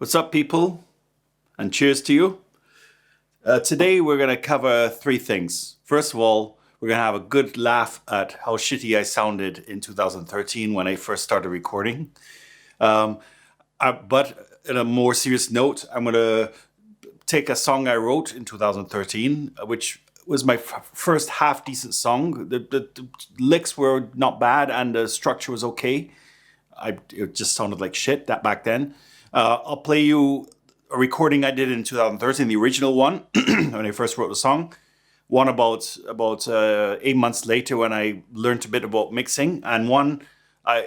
What's up, people? And cheers to you. Today we're going to cover three things. First of all, we're going to have a good laugh at how shitty I sounded in 2013 when I first started recording. But in a more serious note, I'm going to take a song I wrote in 2013, which was my first half-decent song. The licks were not bad and the structure was okay. It just sounded like shit back then. I'll play you a recording I did in 2013, the original one, when I first wrote the song. One about 8 months later when I learned a bit about mixing. And one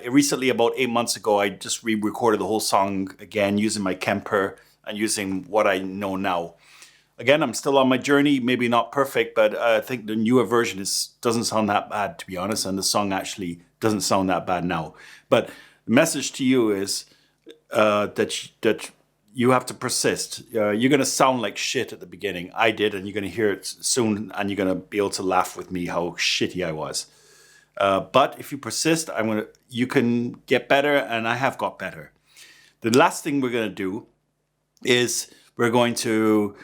recently, about 8 months ago, I just re-recorded the whole song again using my Kemper and using what I know now. Again, I'm still on my journey, maybe not perfect, but I think the newer version doesn't sound that bad, to be honest. And the song actually doesn't sound that bad now. But the message to you is that you have to persist. You're going to sound like shit at the beginning. I did, and you're going to hear it soon, and you're going to be able to laugh with me how shitty I was. But if you persist, you can get better, and I have got better. The last thing we're going to do is we're going to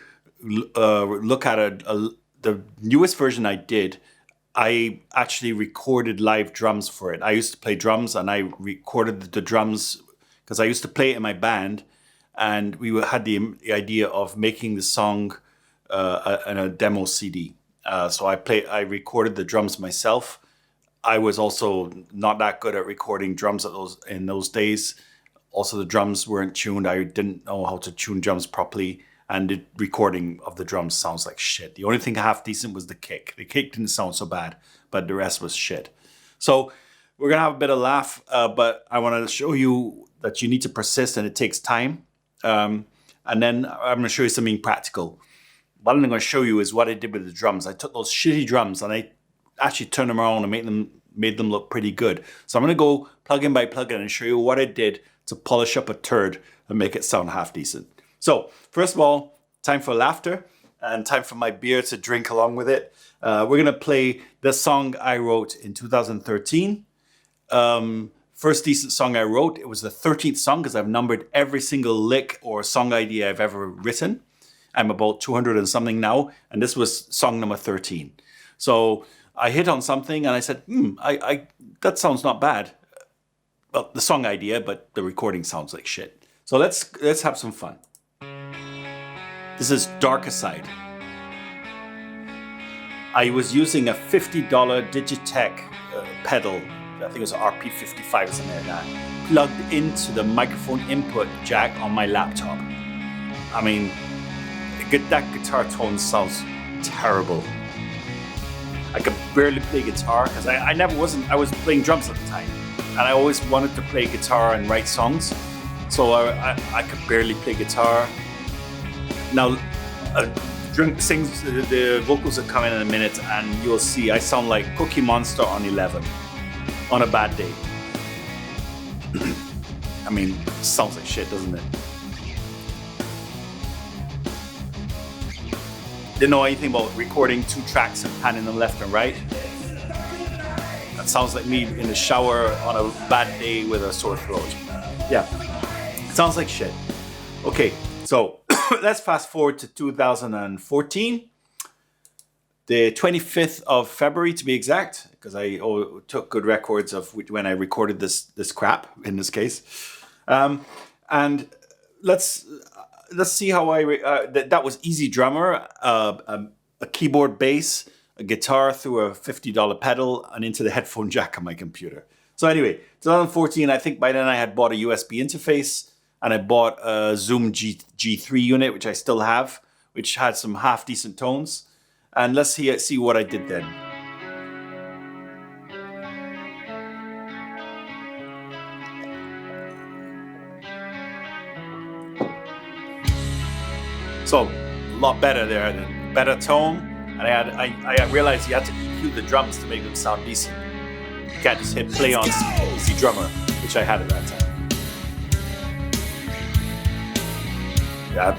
look at the newest version I did. I actually recorded live drums for it. I used to play drums, and I recorded the drums because I used to play it in my band, and we had the idea of making the song in a demo CD. So I recorded the drums myself. I was also not that good at recording drums in those days. Also, the drums weren't tuned. I didn't know how to tune drums properly, and the recording of the drums sounds like shit. The only thing half decent was the kick. The kick didn't sound so bad, but the rest was shit. So we're gonna have a bit of laugh, but I want to show you that you need to persist and it takes time. And then I'm going to show you something practical. What I'm going to show you is what I did with the drums. I took those shitty drums and I actually turned them around and made them look pretty good. So I'm going to go plug-in by plug-in and show you what I did to polish up a turd and make it sound half decent. So first of all, time for laughter and time for my beer to drink along with it. We're going to play the song I wrote in 2013. First decent song I wrote. It was the 13th song because I've numbered every single lick or song idea I've ever written. I'm about 200 and something now, and this was song number 13. So I hit on something and I said, that sounds not bad. Well, the song idea, but the recording sounds like shit. So let's have some fun. This is Darker Side. I was using a $50 Digitech pedal. I think it was an RP55 or something like that, plugged into the microphone input jack on my laptop. I mean, that guitar tone sounds terrible. I could barely play guitar because I was playing drums at the time, and I always wanted to play guitar and write songs, so I could barely play guitar. Now, the vocals are coming in a minute, and you'll see I sound like Cookie Monster on 11. On a bad day. I mean, sounds like shit, doesn't it? Didn't know anything about recording 2 tracks and panning them left and right. That sounds like me in the shower on a bad day with a sore throat. Yeah, it sounds like shit. Okay, so let's fast forward to 2014. The 25th of February, to be exact, because I took good records of when I recorded this crap, in this case. And let's see how that was Easy Drummer, a keyboard bass, a guitar through a $50 pedal, and into the headphone jack on my computer. So anyway, 2014, I think by then I had bought a USB interface, and I bought a Zoom G3 unit, which I still have, which had some half-decent tones. And let's see what I did then. So, a lot better there, better tone. And I realized you had to EQ the drums to make them sound decent. You can't just hit play on Easy Drummer, which I had at that time. Yeah.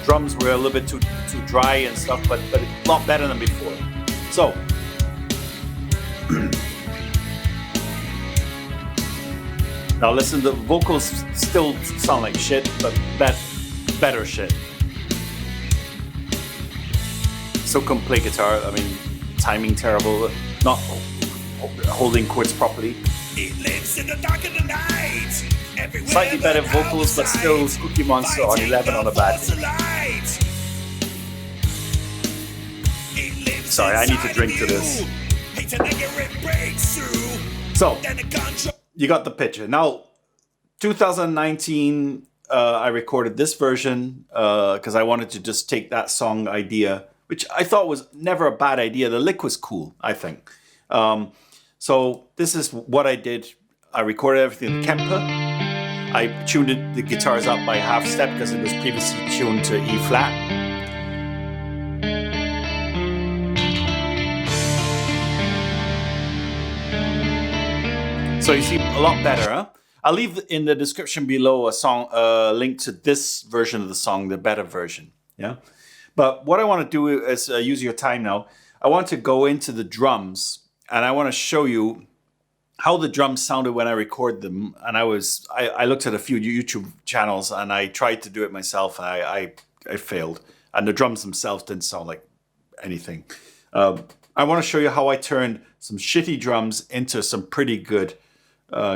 Drums were a little bit too dry and stuff, but a lot better than before. So, Now listen, the vocals still sound like shit, but better shit. So complete guitar, I mean, timing terrible, not holding chords properly. It lives in the dark of the night. Everywhere Slightly better vocals, but still Cookie Monster on 11 on a bad day. Sorry, I need to drink to this. So, you got the picture. Now, 2019, I recorded this version because I wanted to just take that song idea, which I thought was never a bad idea. The lick was cool, I think. So this is what I did. I recorded everything in Kemper. I tuned the guitars up by half step because it was previously tuned to E flat. So you see a lot better, huh? I'll leave in the description below a link to this version of the song, the better version. Yeah. But what I want to do is use your time now. I want to go into the drums and I want to show you how the drums sounded when I record them. And I looked at a few YouTube channels and I tried to do it myself. And I failed. And the drums themselves didn't sound like anything. I want to show you how I turned some shitty drums into some pretty good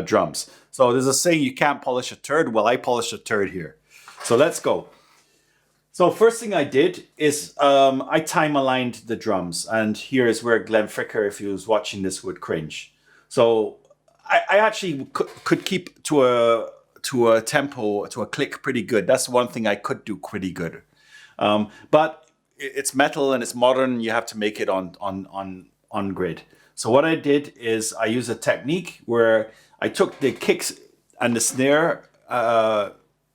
drums. So there's a saying, you can't polish a turd. Well, I polished a turd here. So let's go. So first thing I did is I time aligned the drums. And here is where Glenn Fricker, if he was watching this, would cringe. So I actually could keep to a tempo, to a click pretty good. That's one thing I could do pretty good. But it's metal and it's modern. You have to make it on grid. So what I did is I used a technique where I took the kicks and the snare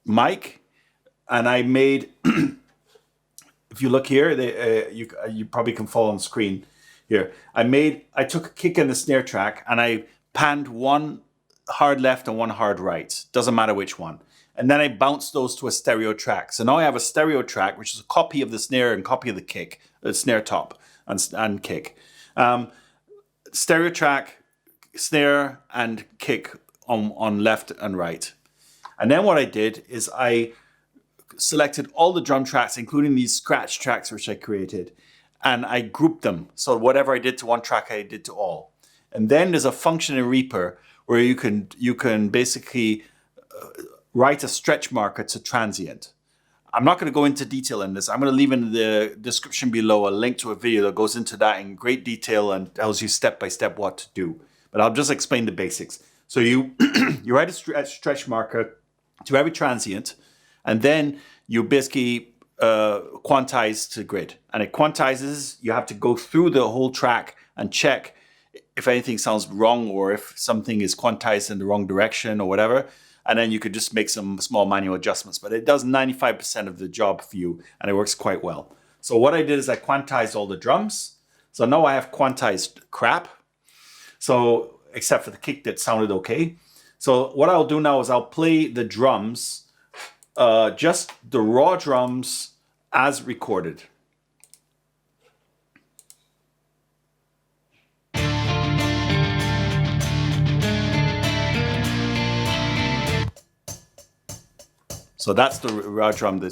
mic, and I made, if you look here, you probably can follow on screen here. I took a kick and the snare track and I panned one hard left and one hard right. Doesn't matter which one. And then I bounced those to a stereo track. So now I have a stereo track, which is a copy of the snare and copy of the kick, the snare top and kick. Stereo track, snare and kick on left and right. And then what I did is I selected all the drum tracks, including these scratch tracks which I created, and I grouped them. So whatever I did to one track, I did to all. And then there's a function in Reaper where you can basically write a stretch marker to transient. I'm not going to go into detail in this. I'm going to leave in the description below a link to a video that goes into that in great detail and tells you step by step what to do. But I'll just explain the basics. So you you write a stretch marker to every transient, and then you basically quantize to grid. And it quantizes, you have to go through the whole track and check if anything sounds wrong or if something is quantized in the wrong direction or whatever. And then you could just make some small manual adjustments. But it does 95% of the job for you, and it works quite well. So what I did is I quantized all the drums. So now I have quantized crap. So except for the kick that sounded okay. So what I'll do now is I'll play the drums, just the raw drums as recorded. So that's the raw drum. The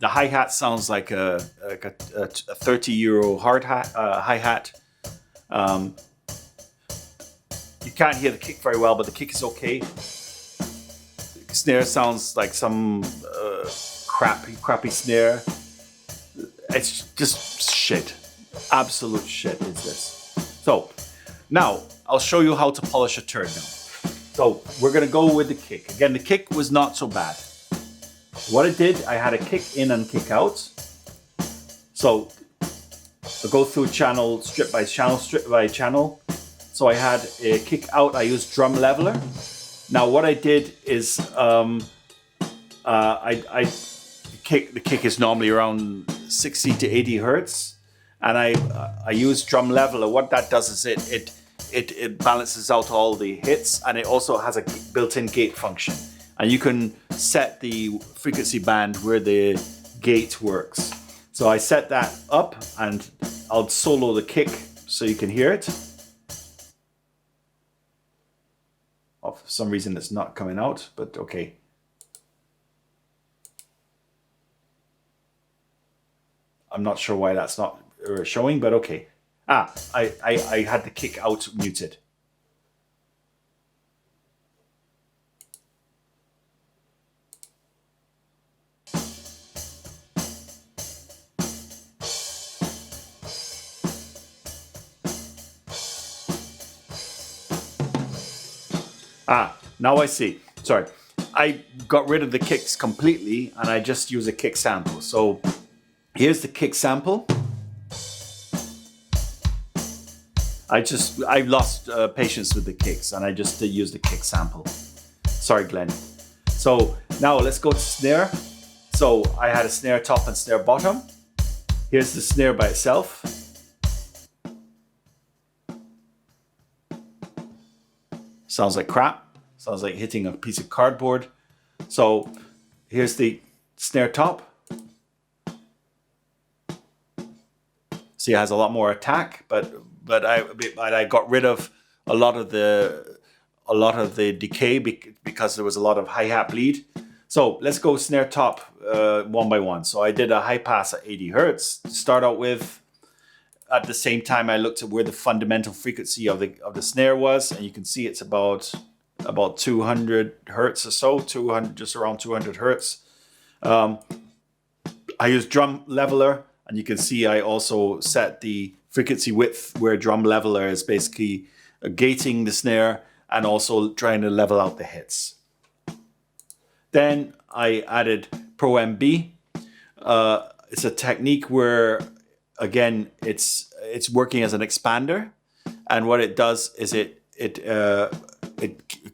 hi-hat sounds like a 30-euro hard hat, hi-hat. You can't hear the kick very well, but the kick is okay. The snare sounds like some crappy snare. It's just shit. Absolute shit is this. So now I'll show you how to polish a turd now. So we're going to go with the kick. Again, the kick was not so bad. What I did, I had a kick in and kick out. So I'll go through channel, strip by channel. So I had a kick out, I used drum leveler. Now what I did is, the kick is normally around 60 to 80 hertz. And I use drum leveler. What that does is it balances out all the hits, and it also has a built-in gate function. And you can set the frequency band where the gate works. So I set that up, and I'll solo the kick so you can hear it. For some reason it's not coming out, but okay. I'm not sure why that's not showing, but okay. I had the kick out muted. Now I see. Sorry. I got rid of the kicks completely and I just use a kick sample. So here's the kick sample. I lost patience with the kicks and I just used the kick sample. Sorry, Glenn. So now let's go to snare. So I had a snare top and snare bottom. Here's the snare by itself. Sounds like crap. Sounds like hitting a piece of cardboard. So here's the snare top. See, it has a lot more attack, but I got rid of a lot of the decay because there was a lot of hi-hat bleed. So let's go snare top one by one. So I did a high pass at 80 hertz to start out with. At the same time, I looked at where the fundamental frequency of the snare was, and you can see it's about 200 hertz or so, 200, just around 200 hertz. I used drum leveler, and you can see I also set the frequency width where drum leveler is basically gating the snare and also trying to level out the hits. Then I added Pro MB. It's a technique where, again, it's working as an expander, and what it does is it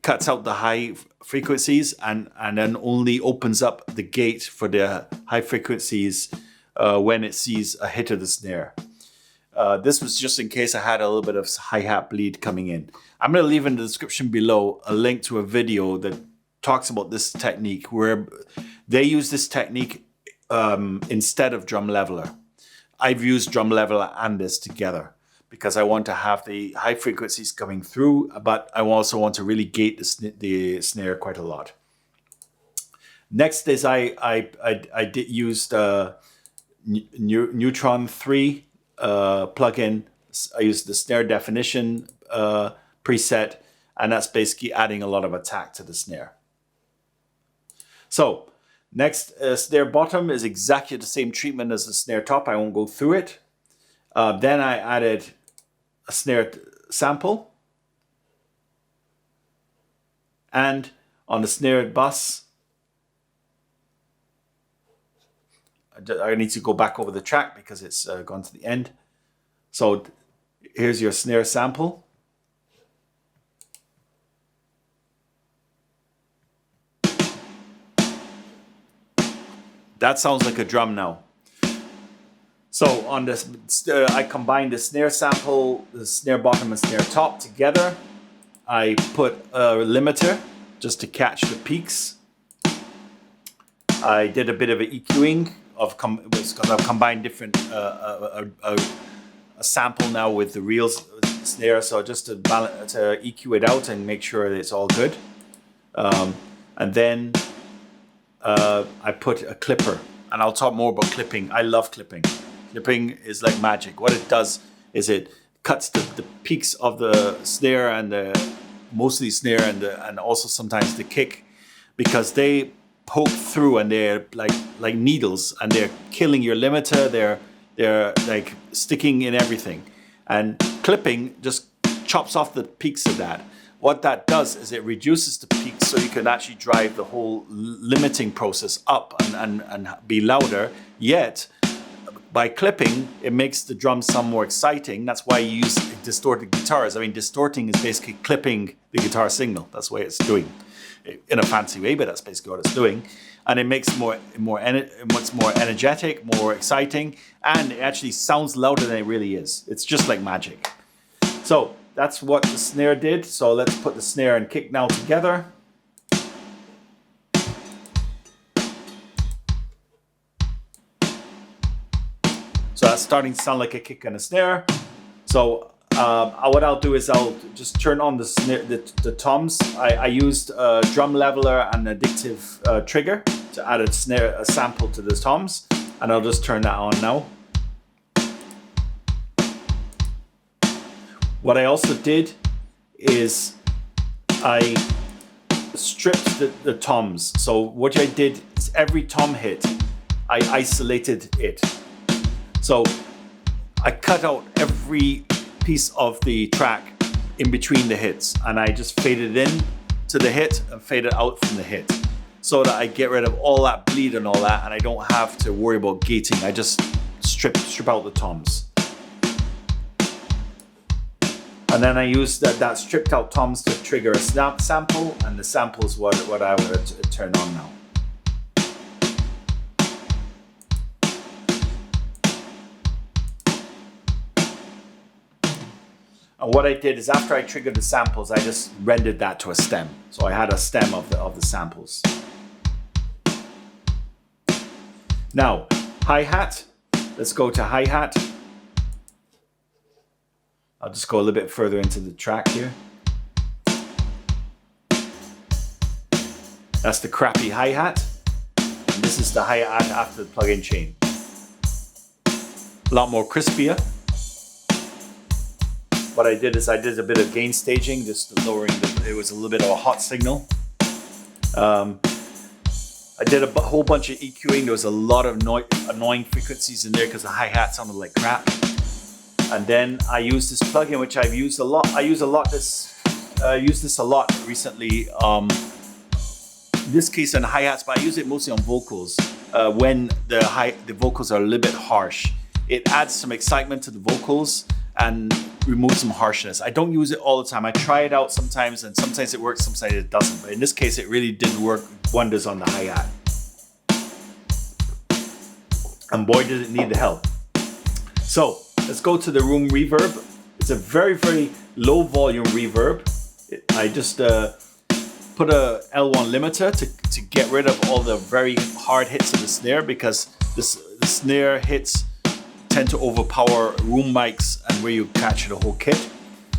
cuts out the high frequencies and then only opens up the gate for the high frequencies when it sees a hit of the snare. This was just in case I had a little bit of hi-hat bleed coming in. I'm going to leave in the description below a link to a video that talks about this technique, where they use this technique instead of drum leveler. I've used drum leveler and this together because I want to have the high frequencies coming through, but I also want to really gate the snare quite a lot. Next is I did use the Neutron 3 plugin. I used the snare definition preset, and that's basically adding a lot of attack to the snare. So next, snare bottom is exactly the same treatment as the snare top. I won't go through it. Then I added a snare sample. And on the snare bus, I need to go back over the track because it's gone to the end. So here's your snare sample. That sounds like a drum now. So on this, I combined the snare sample, the snare bottom and snare top together. I put a limiter just to catch the peaks. I did a bit of an EQing because I've combined different a sample now with the real snare, so just to EQ it out and make sure that it's all good. And then I put a clipper, and I'll talk more about clipping. I love clipping. Clipping is like magic. What it does is it cuts the peaks of the snare and mostly snare and also sometimes the kick, because they poke through and they're like needles and they're killing your limiter. They're like sticking in everything, and clipping just chops off the peaks of that. What that does is it reduces the peaks so you can actually drive the whole limiting process up and be louder. Yet, by clipping, it makes the drums sound more exciting. That's why you use distorted guitars. I mean, distorting is basically clipping the guitar signal. That's what it's doing in a fancy way, but that's basically what it's doing. And it makes it much more energetic, more exciting, and it actually sounds louder than it really is. It's just like magic. So that's what the snare did. So let's put the snare and kick now together. So that's starting to sound like a kick and a snare. So What I'll do is I'll just turn on the snare, the toms. I used a drum leveler and addictive trigger to add a sample to the toms, and I'll just turn that on now. What I also did is I stripped the toms. So what I did is every tom hit, I isolated it. So I cut out every piece of the track in between the hits, and I just faded in to the hit and faded out from the hit, so that I get rid of all that bleed and all that, and I don't have to worry about gating. I just strip out the toms. And then I use that stripped out toms to trigger a sample, and the sample is what I want to turn on now. And what I did is after I triggered the samples, I just rendered that to a stem. So I had a stem of the samples. Now, hi-hat. Let's go to hi-hat. I'll just go a little bit further into the track here. That's the crappy hi-hat. And this is the hi-hat after the plug-in chain. A lot more crispier. What I did is I did a bit of gain staging, just lowering it was a little bit of a hot signal. I did a whole bunch of EQing. There was a lot of annoying frequencies in there because the hi-hat sounded like crap. And then I used this plugin, which I've used a lot. I use this a lot recently. In this case on hi-hats, but I use it mostly on vocals. When the vocals are a little bit harsh, it adds some excitement to the vocals and removes some harshness. I don't use it all the time. I try it out sometimes, and sometimes it works, sometimes it doesn't. But in this case, it really did work wonders on the hi-hat. And boy, did it need the help. So let's go to the room reverb. It's a very, very low volume reverb. I just put a L1 limiter to get rid of all the very hard hits of the snare, because the snare hits tend to overpower room mics and where you capture the whole kit.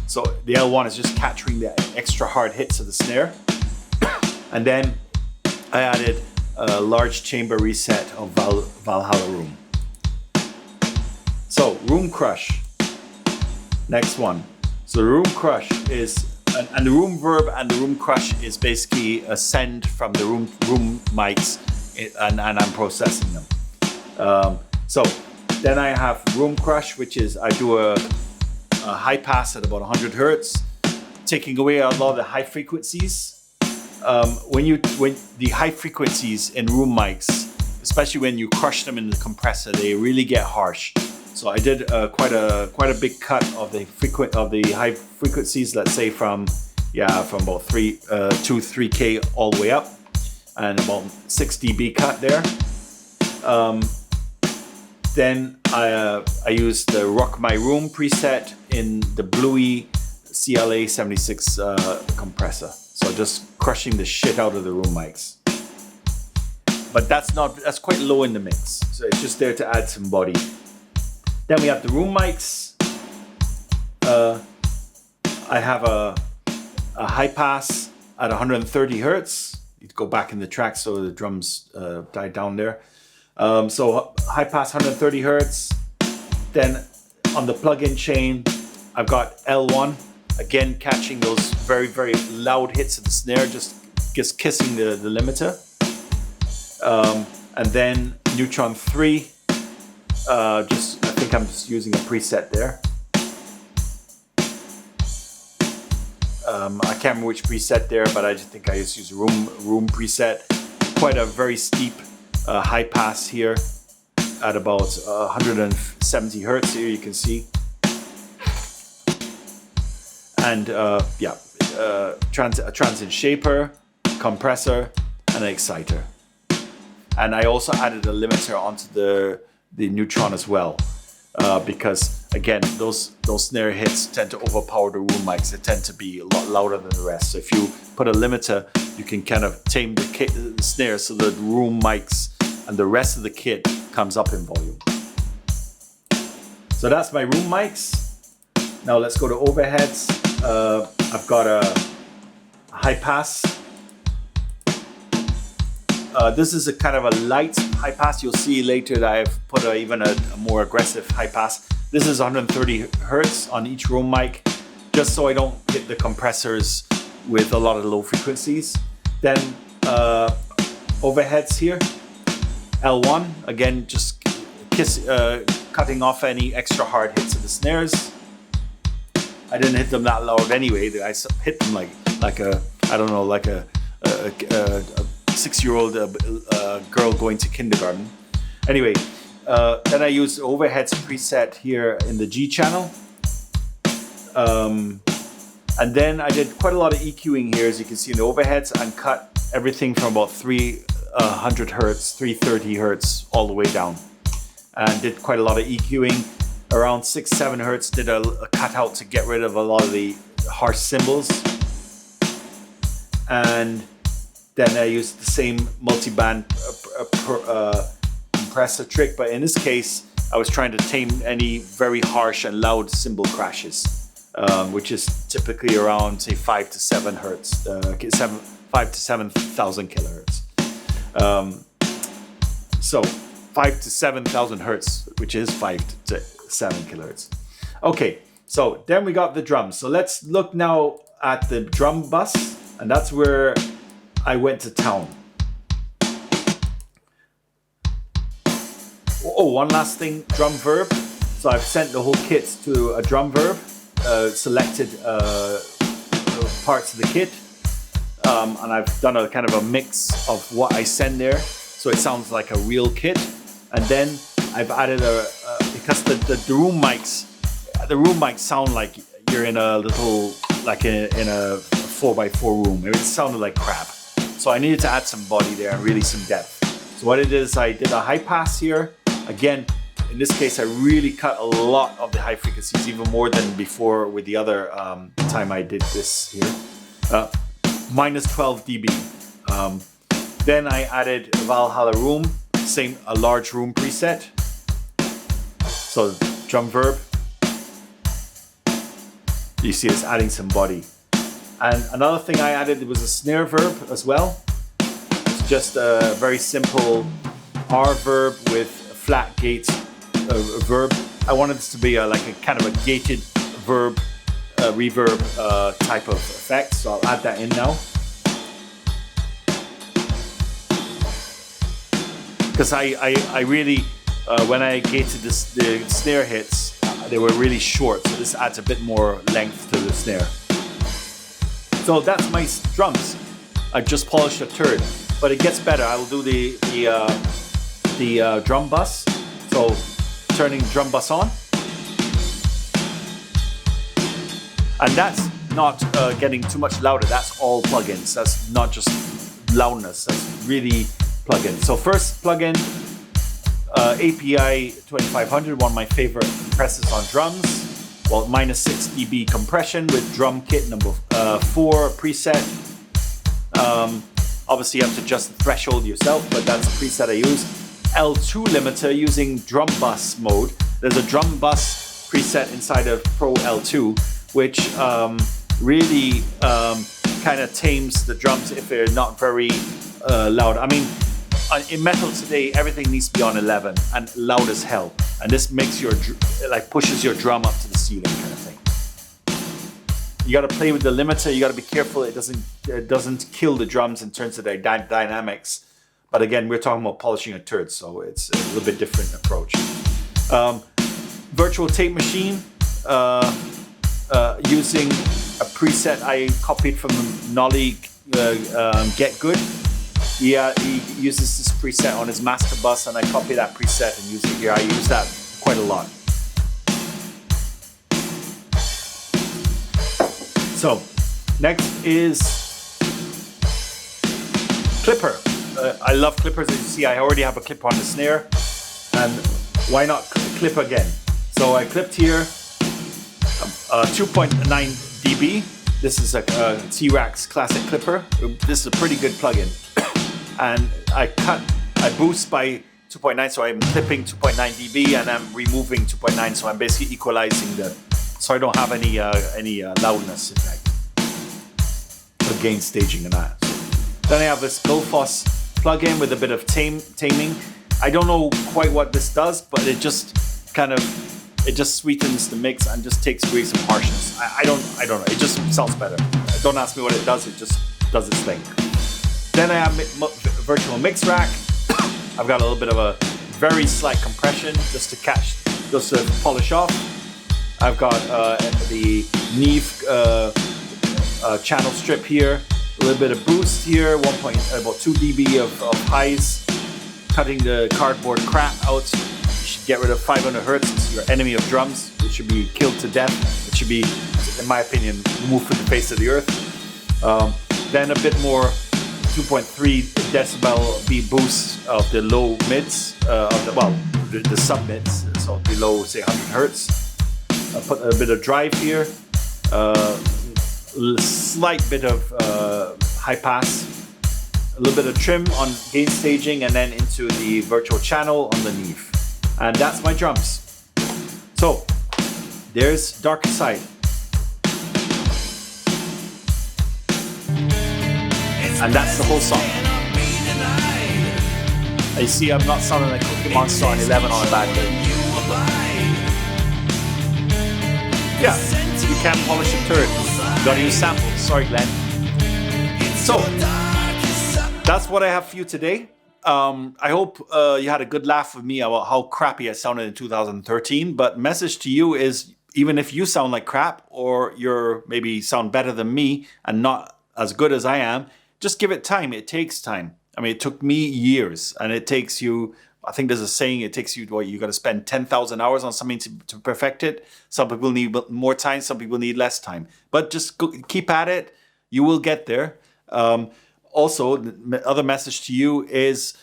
So the L1 is just capturing the extra hard hits of the snare. And then I added a large chamber reset of Valhalla Room. So Room Crush, next one. So the Room Crush is, and the Room Verb and the Room Crush is basically a send from the room mics, and I'm processing them. So then I have Room Crush, which is I do a high pass at about 100 hertz, taking away a lot of the high frequencies. When the high frequencies in room mics, especially when you crush them in the compressor, they really get harsh. So I did quite a big cut of the high frequencies. Let's say from about 3K all the way up, and about 6 dB cut there. Then I used the Rock My Room preset in the Bluey CLA 76 compressor. So just crushing the shit out of the room mics. But that's quite low in the mix. So it's just there to add some body. Then we have the room mics. I have a high pass at 130 hertz. You go back in the track so the drums die down there. So high pass 130 hertz. Then on the plug-in chain, I've got L1, again catching those very, very loud hits of the snare, just kissing the limiter. And then Neutron 3, I think I'm just using a preset there. I can't remember which preset there, but I just think I just use a room preset. Quite a very steep high pass here at about 170 hertz here, you can see. And a transient shaper, compressor, and an exciter. And I also added a limiter onto the Neutron as well, because again, those snare hits tend to overpower the room mics. They tend to be a lot louder than the rest. So if you put a limiter, you can kind of tame the snare so the room mics and the rest of the kit comes up in volume. So that's my room mics. Now let's go to overheads. I've got a high pass. This is a kind of a light high pass. You'll see later that I've put even a more aggressive high pass. This is 130 hertz on each room mic, just so I don't hit the compressors with a lot of low frequencies. Then overheads here, L1, again, just cutting off any extra hard hits of the snares. I didn't hit them that loud anyway. I hit them like a 6-year-old girl going to kindergarten. Anyway, then I used overheads preset here in the G channel. And then I did quite a lot of EQing here, as you can see in the overheads, and cut everything from about 300 hertz, 330 hertz, all the way down. And did quite a lot of EQing. Around 6-7 hertz, did a cutout to get rid of a lot of the harsh cymbals. And then I used the same multi-band compressor trick, but in this case, I was trying to tame any very harsh and loud cymbal crashes, which is typically around, say, 5 to 7 hertz, 5 to 7,000 kilohertz. So 5 to 7,000 hertz, which is 5 to 7 kilohertz. Okay, so then we got the drums. So let's look now at the drum bus, and that's where I went to town. Oh, one last thing, drum verb. So I've sent the whole kit to a drum verb, selected parts of the kit, and I've done a kind of a mix of what I send there, so it sounds like a real kit. And then I've added because the room mics sound like you're in a little, like in a 4x4 room. It sounded like crap. So I needed to add some body there and really some depth. So what it is, I did a high pass here. Again, in this case, I really cut a lot of the high frequencies, even more than before with the other time I did this here. Minus 12 dB. Then I added Valhalla Room, a large room preset. So drum verb. You see it's adding some body. And another thing I added was a snare verb as well. It's just a very simple R verb with a flat gate verb. I wanted this to be like a kind of a gated verb, reverb type of effect. So I'll add that in now. Because I really, when I gated the snare hits, they were really short. So this adds a bit more length to the snare. So that's my drums. I just polished a third, but it gets better. I will do the drum bus. So turning drum bus on, and that's not getting too much louder. That's all plugins. That's not just loudness. That's really plugin. So first plugin, API 2500, one of my favorite compressors on drums. Well, minus 6 dB compression with drum kit number 4 preset. Obviously you have to adjust the threshold yourself, but that's the preset I use. L2 limiter using drum bus mode. There's a drum bus preset inside of Pro L2, which really kind of tames the drums if they're not very loud. I mean, in metal today, everything needs to be on 11 and loud as hell. And this makes pushes your drum up to the ceiling kind of thing. You got to play with the limiter. You got to be careful it doesn't kill the drums in terms of their dynamics. But again, we're talking about polishing a third, so it's a little bit different approach. Virtual tape machine using a preset I copied from Nolly Get Good. He uses this preset on his master bus, and I copy that preset and use it here. I use that quite a lot. So next is clipper. I love clippers. As you see, I already have a clip on the snare, and why not clip again? So I clipped here 2.9 dB. This is a T-Rex classic clipper. This is a pretty good plugin. And I boost by 2.9, so I'm clipping 2.9 dB and I'm removing 2.9, so I'm basically equalizing the so I don't have any loudness effect for gain staging and that. Then I have this Gullfoss plugin with a bit of taming. I don't know quite what this does, but it just sweetens the mix and just takes away some harshness. I don't know. It just sounds better. Don't ask me what it does. It just does its thing. Then I have virtual mix rack. I've got a little bit of a very slight compression just to polish off. I've got the Neve channel strip here, a little bit of boost here, about 2 dB of highs, cutting the cardboard crap out. You should get rid of 500 hertz. It's your enemy of drums. It should be killed to death. It should be, in my opinion, removed from the face of the earth. Then a bit more 2.3 decibel beat boost of the low mids, the sub mids, so below say 100 hertz. I put a bit of drive here, slight bit of high pass, a little bit of trim on gain staging, and then into the virtual channel on the Neve. And that's my drums. So there's Darker Side. And that's the whole song. You see, I'm not sounding like Cookie Monster on 11 on a bad day. Yeah, you can't polish a turd. You gotta use samples. Sorry, Glenn. So, that's what I have for you today. I hope you had a good laugh with me about how crappy I sounded in 2013. But message to you is, even if you sound like crap, or you're maybe sound better than me and not as good as I am, just give it time. It takes time. I mean, it took me years, and it takes you, I think there's a saying, it takes you, you got to spend 10,000 hours on something to perfect it. Some people need more time, some people need less time. But just keep at it. You will get there. Also, the other message to you is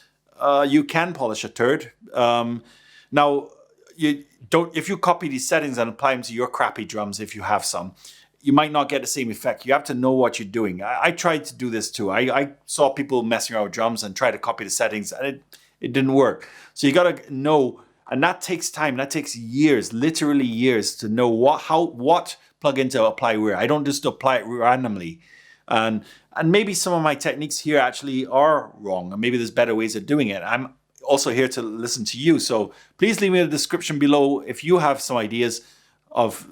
you can polish a turd. Now, if you copy these settings and apply them to your crappy drums, if you have some, you might not get the same effect. You have to know what you're doing. I tried to do this too. I saw people messing around with drums and try to copy the settings, and it didn't work. So you got to know, and that takes time. That takes years, literally years, to know what plugin to apply where. I don't just apply it randomly. And maybe some of my techniques here actually are wrong, and maybe there's better ways of doing it. I'm also here to listen to you. So please leave me in the description below if you have some ideas of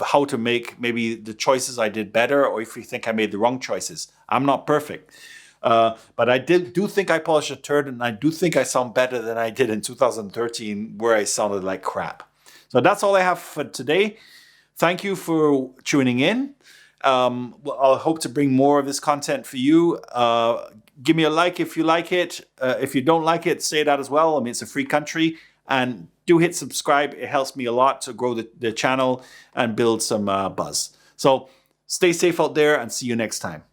how to make maybe the choices I did better, or if you think I made the wrong choices. I'm not perfect. But I do think I polished a turd, and I do think I sound better than I did in 2013, where I sounded like crap. So that's all I have for today. Thank you for tuning in. I'll hope to bring more of this content for you. Give me a like if you like it. If you don't like it, say that as well. I mean, it's a free country. And do hit subscribe. It helps me a lot to grow the channel and build some buzz. So stay safe out there, and see you next time.